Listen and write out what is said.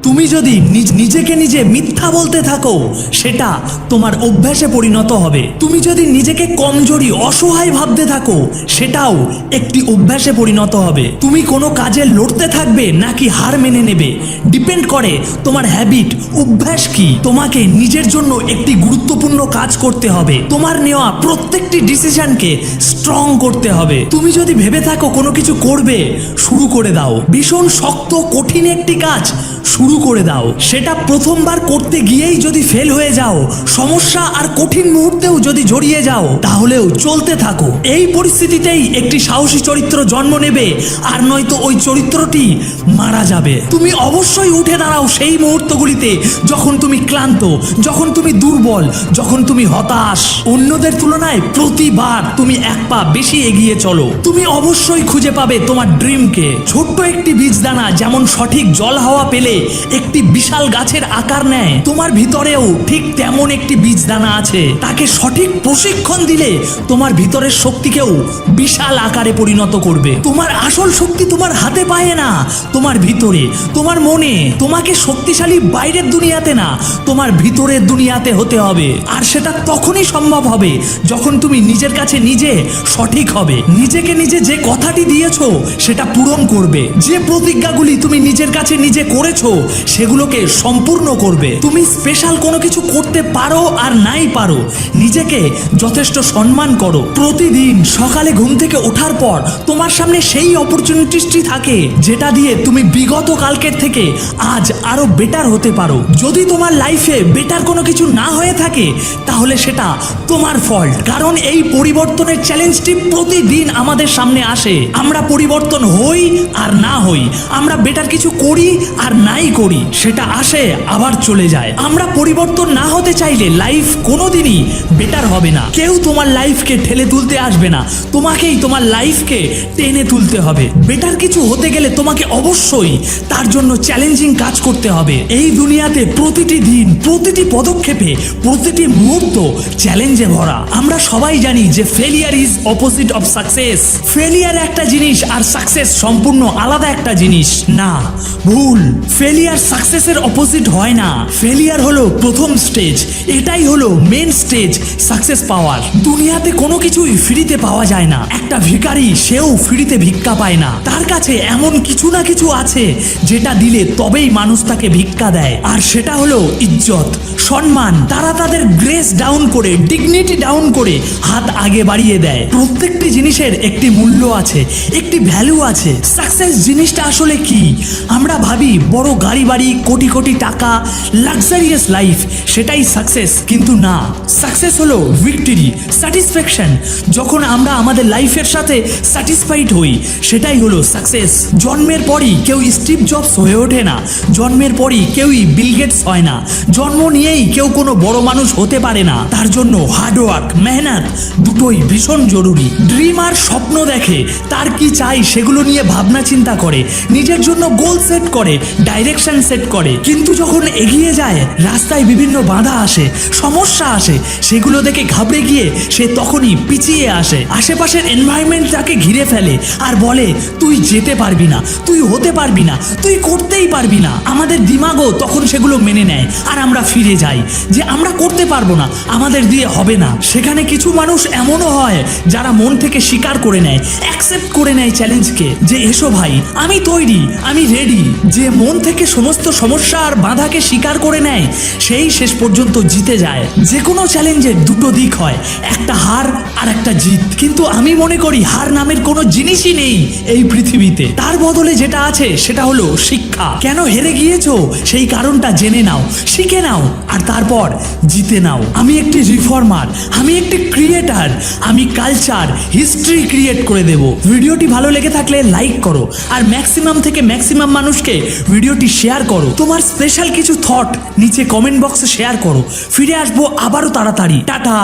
তুমি যদি নিজেকে নিজে মিথ্যা বলতে থাকো সেটা তোমার অভ্যাসে পরিণত হবে। তুমি যদি নিজেকে কমজোরি অসহায় ভাবতে থাকো সেটাও একটি অভ্যাসে পরিণত হবে। তুমি কোনো কাজে লড়তে থাকবে নাকি হার মেনে নেবে ডিপেন্ড করে তোমার হ্যাবিট, অভ্যাস কি। তোমাকে নিজের জন্য একটি গুরুত্বপূর্ণ কাজ করতে হবে। তোমার নেওয়া প্রত্যেকটি ডিসিশনকে স্ট্রং করতে হবে। তুমি যদি ভেবে থাকো কোনো কিছু করবে, শুরু করে দাও। ভীষণ শক্ত কঠিন একটি কাজ শুরু করে দাও। সেটা প্রথমবার করতে গিয়েই যদি ফেল হয়ে যাও, সমস্যা আর কঠিন মুহূর্তেও যদি জড়িয়ে যাও, তাহলেও চলতে থাকো। এই পরিস্থিতিতেই একটি সাহসী চরিত্র জন্ম নেবে, আর নয়তো ওই চরিত্রটি মারা যাবে। তুমি অবশ্যই উঠে দাঁড়াও সেই মুহূর্তগুলিতে যখন তুমি ক্লান্ত, যখন তুমি দুর্বল, যখন তুমি হতাশ। অন্যদের তুলনায় প্রতিবার তুমি এক পা বেশি এগিয়ে চলো। তুমি অবশ্যই খুঁজে পাবে তোমার ড্রিমকে। ছোট্ট একটি বীজদানা যেমন সঠিক জল হাওয়া পেলে একটি বিশাল গাছের আকার নেয়, তোমার ভিতরেও ঠিক তেমন একটি বীজদানা আছে। তাকে সঠিক প্রশিক্ষণ দিলে তোমার ভিতরের শক্তিকেও বিশাল আকারে পরিণত করবে। তোমার আসল শক্তি তোমার হাতে পায়ে না, তোমার ভিতরে, তোমার মনে। তোমাকে শক্তিশালী বাইরের দুনিয়াতে না, তোমার ভিতরের দুনিয়াতে হতে হবে। আর সেটা তখনই সম্ভব হবে যখন তুমি নিজের কাছে নিজে সঠিক হবে। নিজেকে নিজে যে কথাটি দিয়েছো সেটা পূরণ করবে। যে প্রতিজ্ঞাগুলি তুমি নিজের কাছে নিজে করেছো সেগুলোকে সম্পূর্ণ করবে। তুমি স্পেশাল কোনো কিছু করতে পারো আর নাই পারো, নিজেকে যথেষ্ট সম্মান করো। প্রতিদিন সকালে ঘুম থেকে ওঠার পর তোমার সামনে সেই অপরচুনিটিসটি থাকে যেটা দিয়ে তুমি বিগত কালকের থেকে আজ আরো বেটার হতে পারো। যদি তোমার লাইফে বেটার কোনো কিছু না হয়ে থাকে তাহলে সেটা তোমার ফল্ট, কারণ এই পরিবর্তনের চ্যালেঞ্জটি প্রতিদিন আমাদের সামনে আসে। আমরা পরিবর্তন হই আর না হই, আমরা বেটার কিছু করি আর নাই করি, সেটা আসে আবার চলে যায়। আমরা পরিবর্তন না হতে চাইলে লাইফ কোনোদিনই বেটার হবে না। কেউ তোমার লাইফকে ঠেলে তুলতে আসবে না, তোমাকেই তোমার লাইফকে টেনে তুলতে হবে। বেটার কিছু হতে গেলে তোমাকে অবশ্যই তার জন্য চ্যালেঞ্জিং কাজ করতে হবে। এই দুনিয়াতে প্রতিটি দিন, প্রতিটি পদক্ষেপে, প্রতিটি মুহূর্ত চ্যালেঞ্জে ভরা। আমরা সবাই জানি যে failure is opposite of success. Failure একটা জিনিস আর সাকসেস সম্পূর্ণ আলাদা একটা জিনিস। না, ভুল। ফেলিয়ার সাকসেসের অপোজিট হয় না। ফেলিয়ার হলো প্রথম স্টেজ, এটাই হলো মেন স্টেজ সাকসেস পাওয়ার। দুনিয়াতে কোনো কিছুই ফ্রিতে পাওয়া যায় না। একটা ভিখারি, সেও ফ্রিতে ভিক্ষা পায় না। তার কাছে এমন কিছু না কিছু আছে যেটা দিলে তবেই মানুষ তাকে ভিক্ষা দেয়, আর সেটা হলো ইজ্জত, সম্মান। তারা তাদের গ্রেস ডাউন করে, ডিগনিটি ডাউন করে হাত আগে বাড়িয়ে দেয়। প্রত্যেকটি জিনিসের একটি মূল্য আছে, একটি ভ্যালু আছে। সাকসেস জিনিসটা আসলে কি? আমরা ভাবি বড় গাড়ি বাড়ি, কোটি কোটি টাকা, লাক্সারিয়াস লাইফ, সেটাই সাকসেস। কিন্তু না, সাকসেস হলো ভিক্টরি, স্যাটিসফ্যাকশন। যখন আমরা আমাদের লাইফের সাথে স্যাটিসফাইড হই, সেটাই হলো সাকসেস। জন্মের পরই কেউ স্টিভ জবস হয়ে ওঠে না, জন্মের পরই কেউই বিল গেটস হয় না, জন্ম নিয়েই কেউ কোনো বড় মানুষ হতে পারে না। তার জন্য হার্ডওয়ার্ক, মেহনত দুটোই ভীষণ জরুরি। ড্রিমার স্বপ্ন দেখে, তার কি চাই সেগুলো নিয়ে ভাবনা চিন্তা করে, নিজের জন্য গোল সেট করে, ডাইরেকশন সেট করে। কিন্তু যখন এগিয়ে যায়, রাস্তায় বিভিন্ন বাধা আসে, সমস্যা আসে, সেগুলো দেখে ঘাবড়ে গিয়ে সে তখনই পিছিয়ে আসে। আশেপাশের এনভায়রনমেন্ট তাকে ঘিরে ফেলে আর বলে তুই যেতে পারবি না, তুই হতে পারবি না, তুই করতেই পারবি না। আমাদের দিমাগও তখন সেগুলো মেনে নেয় আর আমরা ফিরে যাই যে আমরা করতে পারবো না, আমাদের দিয়ে হবে না। সেখানে কিছু মানুষ এমনও হয় যারা মন থেকে স্বীকার করে নেয়, অ্যাকসেপ্ট করে নেয় চ্যালেঞ্জকে, যে এসো ভাই, আমি তৈরি, আমি রেডি। যে মন থেকে সমস্ত সমস্যা আর বাধাকে স্বীকার করে নেয়, সেই শেষ পর্যন্ত জিতে যায়। যে কোনো চ্যালেঞ্জের দুটো দিক হয়, একটা হার আর একটা জিত। কিন্তু আমি মনে করি হার নামের কোনো জিনিসই নেই এই পৃথিবীতে। তার বদলে যেটা আছে সেটা হলো শিক্ষা। কেন হেরে গিয়েছো সেই কারণটা জেনে নাও, শিখে নাও, আর তারপর জিতে নাও। আমি একটি রিফর্মার, আমি একটি ক্রিয়েটার, আমি কালচার, হিস্ট্রি ক্রিয়েট করে দেব। ভিডিওটি ভালো লেগে থাকলে লাইক করো, আর ম্যাক্সিমাম থেকে ম্যাক্সিমাম মানুষকে ভিডিওটি শেয়ার করো। তোমার স্পেশাল কিছু থট নিচে কমেন্ট বক্সে শেয়ার করো। ফিরে আসবো আবারও তাড়াতাড়ি। টাটা।